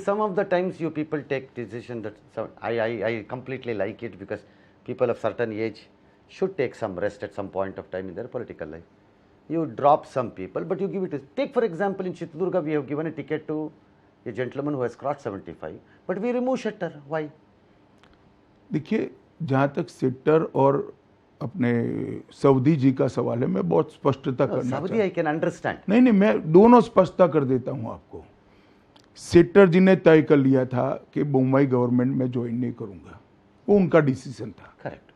Some of the times you people take decision that I completely like it, because people of certain age should take some rest at some point of time in their political life. You drop some people, but you give it to, take for example in Chitradurga we have given a ticket to a gentleman who has crossed 75, but we remove Shettar. Why? देखिए, जहाँ तक setter और अपने Saudi जी का सवाल है, मैं बहुत स्पष्टता करना चाहता Saudi I can understand. नहीं, मैं दोनों स्पष्टता कर देता हूँ आपको। सेट्टर जी ने तय कर लिया था कि मुंबई गवर्नमेंट में ज्वाइन नहीं करूंगा, वो उनका डिसीजन था। Correct,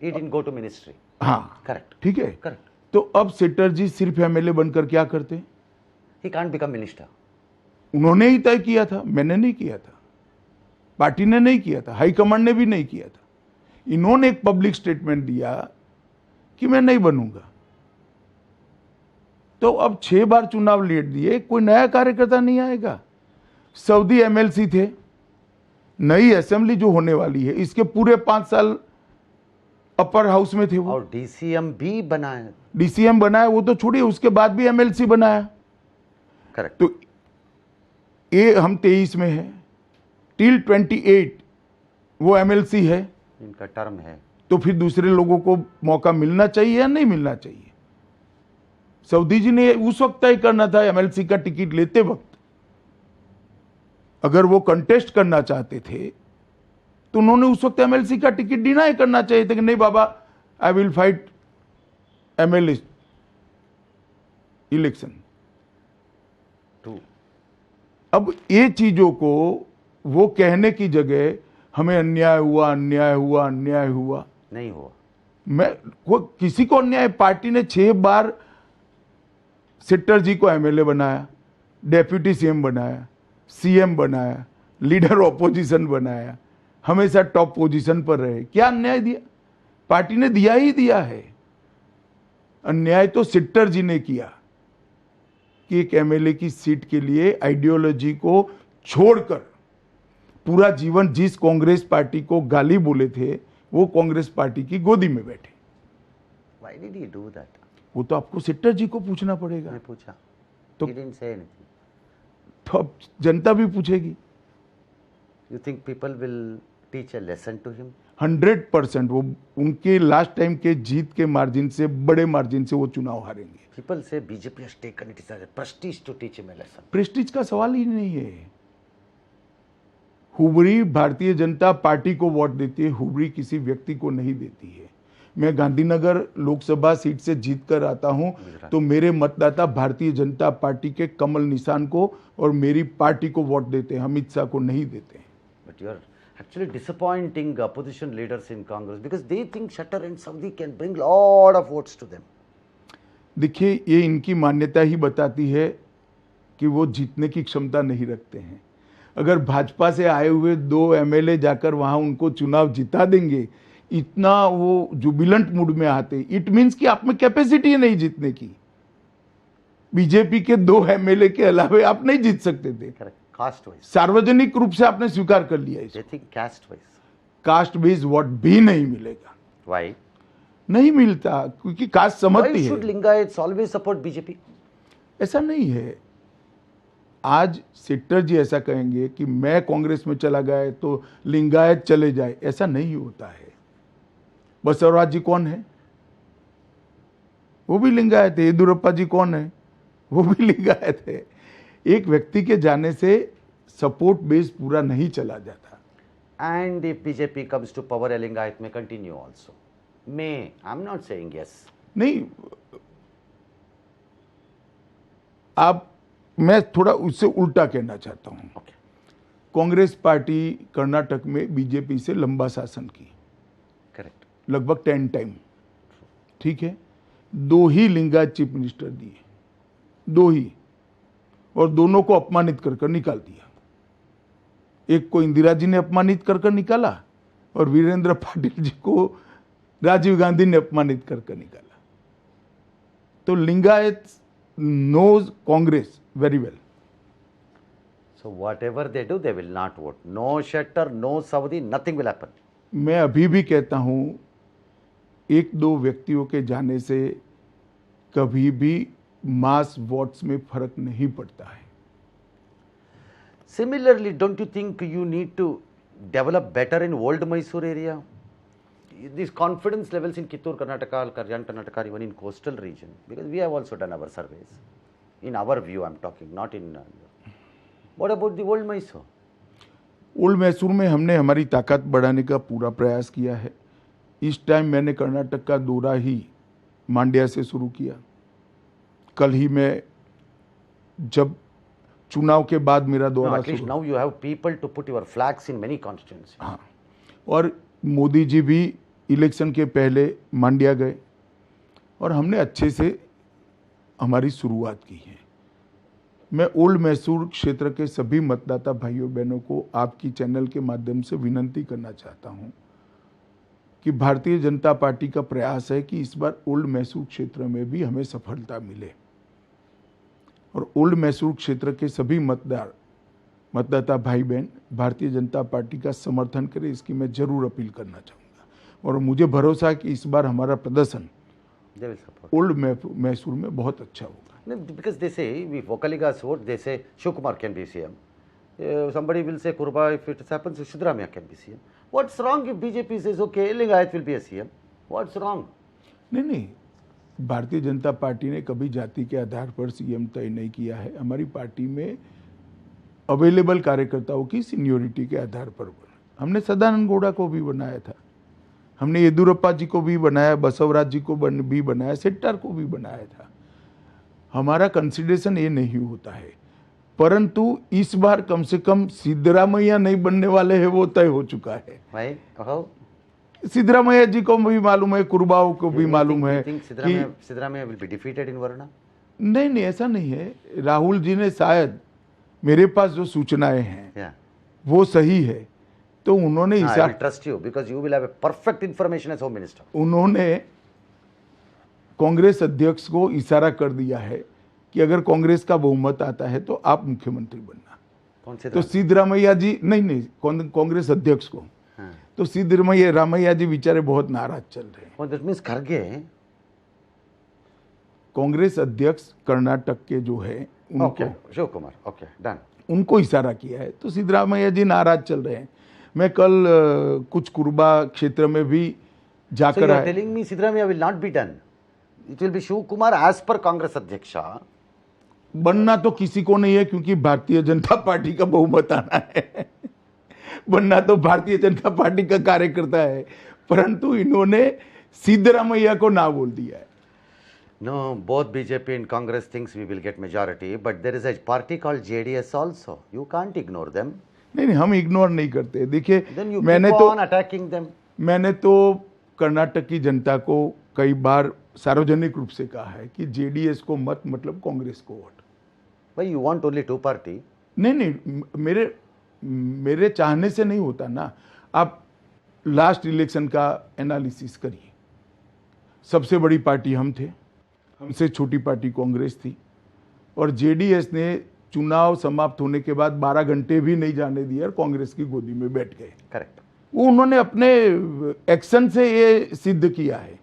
he didn't go to ministry. हाँ, करेक्ट, ठीक है। करेक्ट। तो अब सेट्टर जी सिर्फ एमएलए बनकर क्या करते? He can't become minister. उन्होंने ही तय किया था, मैंने नहीं किया था, पार्टी ने नहीं किया था, हाईकमांड ने भी नहीं किया था। इन्होंने एक पब्लिक स्टेटमेंट दिया कि मैं नहीं बनूंगा। तो अब 6 बार चुनाव लेट दिए, कोई नया कार्यकर्ता नहीं आएगा। सऊदी एमएलसी थे, नई असेंबली जो होने वाली है, इसके पूरे 5 साल अपर हाउस में थे वो, और डीसीएम भी बनाया। डीसीएम बनाया, वो तो छोड़िए, उसके बाद भी एमएलसी बनाया। करेक्ट। तो ये हम 23 में है, टिल 28 वो एमएलसी है, इनका टर्म है। तो फिर दूसरे लोगों को मौका मिलना चाहिए या नहीं मिलना चाहिए? सऊदी जी ने उस वक्त तय करना था एमएलसी का टिकट लेते वक्त। अगर वो कंटेस्ट करना चाहते थे तो उन्होंने उस वक्त एमएलसी का टिकट डिनाई करना चाहिए था कि नहीं बाबा, I will fight MLA election. अब ये चीजों को वो कहने की जगह हमें अन्याय हुआ, अन्याय हुआ, अन्याय हुआ, नहीं हुआ। मैं किसी को अन्याय, पार्टी ने 6 बार सेट्टर जी को एमएलए बनाया, डेप्यूटी सीएम बनाया, सीएम बनाया, लीडर ऑपोजिशन बनाया, हमेशा टॉप पोजीशन पर रहे। क्या अन्याय दिया? पार्टी ने दिया ही दिया है। अन्याय तो सेट्टर जी ने किया कि एक एमएलए की सीट के लिए आइडियोलॉजी को छोड़कर पूरा जीवन जिस कांग्रेस पार्टी को गाली बोले थे, वो कांग्रेस पार्टी की गोदी में बैठे। Why did he do that? वो तो आपको सेट्टर जी को पूछना पड़ेगा। मैं पूछा, तो he didn't say anything. तो अब जनता भी पूछेगी। You think people will teach a lesson to him? 100% वो उनके लास्ट टाइम के जीत के मार्जिन से, बड़े मार्जिन से वो चुनाव हारेंगे। People say BJP has taken it as a prestige to teach him a lesson. Prestige का सवाल ही नहीं है। हुबरी भारतीय जनता पार्टी को वोट देती है, हुबरी किसी व्यक्ति को नहीं देती है। मैं गांधीनगर लोकसभा सीट से जीत कर आता हूं, तो मेरे मतदाता भारतीय जनता पार्टी के कमल निशान को और मेरी पार्टी को वोट देते हैं, अमित शाह को नहीं देते हैं। But you are actually disappointing opposition leaders in Congress because they think Shettar and Saudi can bring lot of votes to them. देखिए, ये इनकी मान्यता ही बताती है कि वो जीतने की क्षमता नहीं रखते हैं। अगर भाजपा से आए हुए 2 एमएलए जाकर वहां उनको चुनाव जिता देंगे, इतना वो जुबिलेंट मूड में आते, इट मीन्स कि आप में कैपेसिटी है नहीं जीतने की। बीजेपी के 2 एमएलए के अलावे आप नहीं जीत सकते थे। कास्ट वाइज, सार्वजनिक रूप से आपने स्वीकार कर लिया इसे। Caste wise, caste based vote भी नहीं मिलेगा। व्हाई नहीं मिलता? क्योंकि कास्ट समझती है। Should Lingayats always support BJP? ऐसा नहीं है। आज सेट्टर जी ऐसा कहेंगे कि मैं कांग्रेस में चला गया तो लिंगायत चले जाए, ऐसा नहीं होता है। बसवराज जी कौन है? वो भी लिंगायत है। येदुरप्पा जी कौन है? वो भी लिंगायत है। एक व्यक्ति के जाने से सपोर्ट बेस पूरा नहीं चला जाता। And if BJP comes to power, a Lingayat में continue also. May I am not saying yes. नहीं, आप, मैं थोड़ा उससे उल्टा कहना चाहता हूं। कांग्रेस पार्टी कर्नाटक में बीजेपी से लंबा शासन की, करेक्ट, लगभग 10 टाइम, ठीक है। 2 ही लिंगायत चीफ मिनिस्टर दिए, 2 ही, और दोनों को अपमानित कर निकाल दिया। एक को इंदिरा जी ने अपमानित कर निकाला और वीरेंद्र पाटिल जी को राजीव गांधी ने अपमानित कर निकाला। तो Lingayat knows Congress very well. So whatever they do, they will not vote. No Shettar, no Saudi, nothing will happen. मैं अभी भी कहता हूं, 1-2 व्यक्तियों के जाने से कभी भी मास वोट्स में फर्क नहीं पड़ता है। Similarly, don't you think you need to develop better in old Mysore area? These confidence levels in Kittur, Karnataka, Karjan, Karnataka, even in coastal region, because we have also done our surveys. In our view, I'm talking, not in. What about the old Mysore? Old Mysore में हमने हमारी ताकत बढ़ाने का पूरा प्रयास किया है। इस टाइम मैंने कर्नाटक का दौरा ही मांड्या से शुरू किया। कल ही मैं जब चुनाव के बाद मेरा No, दौरा at least now you have people to put your flags in many constituencies. हाँ, और मोदी जी भी इलेक्शन के पहले मांड्या गए और हमने अच्छे से हमारी शुरुआत की है। मैं ओल्ड मैसूर क्षेत्र के सभी मतदाता भाइयों बहनों को आपकी चैनल के माध्यम से विनती करना चाहता हूं कि भारतीय जनता पार्टी का प्रयास है कि इस बार ओल्ड मैसूर क्षेत्र में भी हमें सफलता मिले और ओल्ड मैसूर क्षेत्र के सभी मतदाता भाई बहन भारतीय जनता पार्टी का समर्थन करें, इसकी मैं जरूर अपील करना चाहूँगा। और मुझे भरोसा है कि इस बार हमारा प्रदर्शन They will support. Old Mysore में बहुत अच्छा होगा। No, because they say, we vocally got vote, they say Shivkumar can be CM. Somebody will say Kurba, if it happens, Sidramaiah can be CM. What's wrong if BJP says, okay, Lingayat will be a CM? What's wrong? नहीं, Bharatiya Janata party ने कभी जाति के आधार पर CM तय नहीं किया है। हमारी पार्टी में अवेलेबल कार्यकर्ताओं की सीनियोरिटी के आधार पर बना। हमने सदानंद गौड़ा को भी बनाया था, हमने येदुरप्पा जी को भी बनाया, बसवराज जी को भी बनाया, शेट्टार को भी बनाया था। हमारा कंसिडरेशन ये नहीं होता है, परंतु इस बार कम से कम सिद्धरामैया नहीं बनने वाले हैं, वो तय हो चुका है। Why? How? सिद्धरामैया जी को भी मालूम है, कुर्बाओं को भी मालूम है think कि Sidramaiah will be defeated in Varna? नहीं, ऐसा नहीं है। राहुल जी ने शायद, मेरे पास जो सूचनाएं हैं Yeah. वो सही है, तो उन्होंने I will trust you because you will have a perfect information as Home Minister. उन्होंने कांग्रेस अध्यक्ष को इशारा कर दिया है कि अगर कांग्रेस का बहुमत आता है तो आप मुख्यमंत्री बनना। कौन से तो सिद्धरामैया जी नहीं, कांग्रेस अध्यक्ष को, तो सिद्धरामैया जी बेचारे बहुत नाराज चल रहे हैं। Oh, that means Kharge. Congress अध्यक्ष कर्नाटक के जो है उनको, Okay, Shivkumar. Okay, done. उनको इशारा किया है, तो सिद्धरामैया जी नाराज चल रहे हैं। मैं कल कुछ कुर्बा क्षेत्र में भी So जाकर you are आया। telling me Sidramaiah will not be done. It will be Shivkumar as per Congress Adhyaksha. बनना तो किसी को नहीं है, क्योंकि भारतीय जनता पार्टी का बहुमत आना है। बनना तो भारतीय जनता पार्टी का कार्यकर्ता है, परंतु इन्होंने सिद्धरामैया को ना बोल दिया है। No, both BJP and Congress thinks we will get majority, but there is a party called JDS also. You can't ignore them. नहीं, हम इग्नोर नहीं करते। देखिए, Then you मैंने keep तो on attacking them. मैंने तो कर्नाटक की जनता को कई बार सार्वजनिक रूप से कहा है कि जेडीएस को मत मतलब कांग्रेस को vote. Why you want only two party? नहीं, मेरे चाहने से नहीं होता ना। आप लास्ट इलेक्शन का एनालिसिस करिए, सबसे बड़ी पार्टी हम थे, हमसे छोटी पार्टी कांग्रेस थी, और जेडीएस ने चुनाव समाप्त होने के बाद 12 घंटे भी नहीं जाने दिए और कांग्रेस की गोदी में बैठ गए। Correct. वो उन्होंने अपने एक्शन से ये सिद्ध किया है।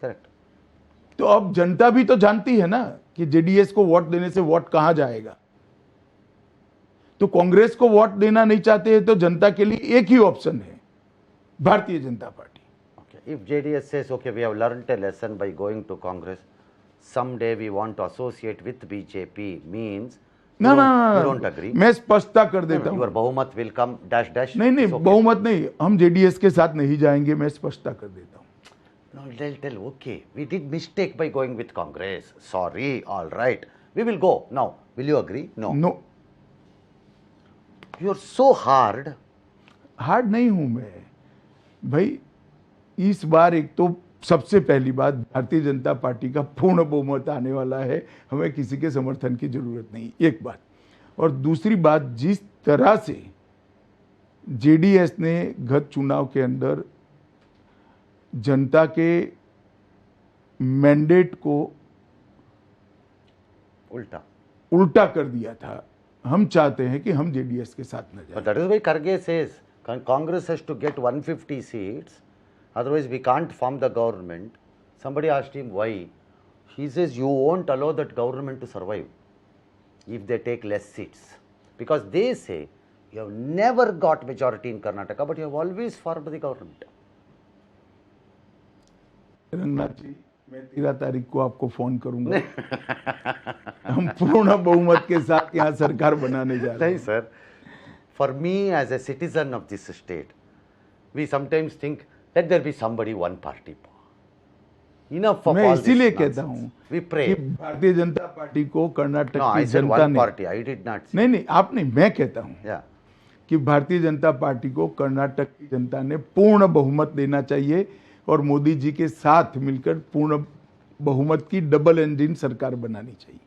Correct. तो अब जनता भी तो जानती है ना कि जेडीएस को वोट देने से वोट कहां जाएगा। तो कांग्रेस को वोट देना नहीं चाहते हैं तो जनता के लिए एक ही ऑप्शन है, Bharatiya Janata party. Okay. If JDS says, okay, we have learnt a lesson by going to Congress, someday we want to associate with BJP means ना you ना don't ना, agree. मैं स्पष्टता कर देता हूं। Your बहुमत will come dash dash. नहीं, It's okay. बहुमत नहीं, हम जेडीएस के साथ नहीं जाएंगे, मैं स्पष्टता कर देता हूं। No, they'll tell, okay, we did mistake by going with Congress. Sorry, all right. We will go. Now, will you agree? No. No, You are so hard. Hard नहीं हूं मैं भाई। इस बार एक तो सबसे पहली बात, भारतीय जनता पार्टी का पूर्ण बहुमत आने वाला है, हमें किसी के समर्थन की जरूरत नहीं, एक बात। और दूसरी बात, जिस तरह से जेडीएस ने गत चुनाव के अंदर जनता के मैंडेट को उल्टा कर दिया था, हम चाहते हैं कि हम जेडीएस के साथ न जाएं। But that is why Kharge says Congress has to get 150 seats, otherwise we can't form the government. Somebody asked him why. He says you won't allow that government to survive if they take less seats. because they say you have never got majority in Karnataka, but you have always formed the government. Ranganath जी, मैं 13 तारीख को आपको phone करूंगा। हम पूर्ण बहुमत के साथ यहाँ सरकार बनाने जा रहे नहीं हैं। sir, for me as a citizen of this state, we sometimes think let there be somebody one party. Enough of मैं all this इसीलिए nonsense. कहता हूँ We कि pray. भारतीय जनता पार्टी को कर्नाटक No, की I said जनता one ने, party. I did not say. नहीं नहीं आप नहीं, मैं कहता हूँ Yeah. कि भारतीय जनता पार्टी को कर्नाटक की जनता ने पूर्ण बहुमत देना चाहिए और मोदी जी के साथ मिलकर पूर्ण बहुमत की डबल इंजन सरकार बनानी चाहिए।